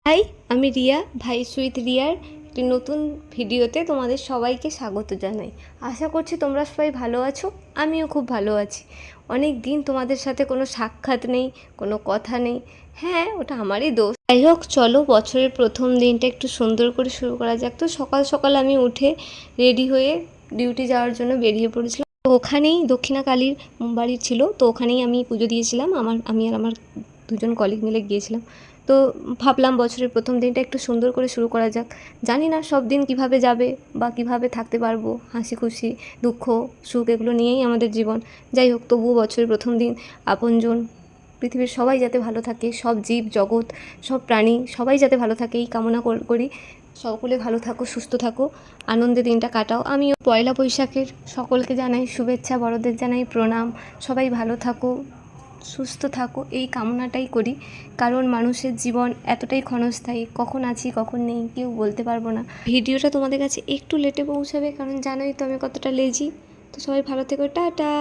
High, আমি রিয়া, ভাই sweet রিয়ার একটি নতুন ভিডিওতে তোমাদের সবাইকে স্বাগত জানাই। আশা করছি তোমরা সবাই ভালো আছো, আমিও খুব ভালো আছি। অনেক দিন তোমাদের সাথে কোনো সাক্ষাৎ নেই, কোনো কথা নেই। হ্যাঁ, ওটা আমারই দোষ। যাই হোক, চলো বছরের প্রথম দিনটা একটু সুন্দর করে শুরু করা যাক। তো সকাল সকাল আমি উঠে রেডি হয়ে ডিউটি যাওয়ার জন্য বেরিয়ে পড়েছিলাম। তো ওখানেই দক্ষিণা কালীর বাড়ি ছিল, তো ওখানেই আমি পুজো দিয়েছিলাম। আমি আর আমার দুজন কলিগ মিলে গিয়েছিলাম। তো ভাবলাম বছরের প্রথম দিনটা একটু সুন্দর করে শুরু করা যাক। জানি না সব দিন কীভাবে যাবে বা কীভাবে থাকতে পারবো, হাসি খুশি দুঃখ সুখ এগুলো নিয়েই আমাদের জীবন। যাই হোক, তবুও বছরের প্রথম দিন আপনজন পৃথিবীর সবাই যাতে ভালো থাকে, সব জীব জগৎ সব প্রাণী সবাই যাতে ভালো থাকে এই কামনা করি। সকলে ভালো থাকো, সুস্থ থাকো, আনন্দে দিনটা কাটাও। আমিও পয়লা বৈশাখের সকলকে জানাই শুভেচ্ছা, বড়দের জানাই প্রণাম। সবাই ভালো থাকো, সুস্থ থাকো এই কামনাটাই করি। কারণ মানুষের জীবন এতটাই ক্ষণস্থায়ী, কখন আছি কখন নেই কেউ বলতে পারবো না। ভিডিওটা তোমাদের কাছে একটু লেটে পৌঁছাবে, কারণ জানোই তো আমি কতটা লেজি। তো সবাই ভালো থেকো, টাটা।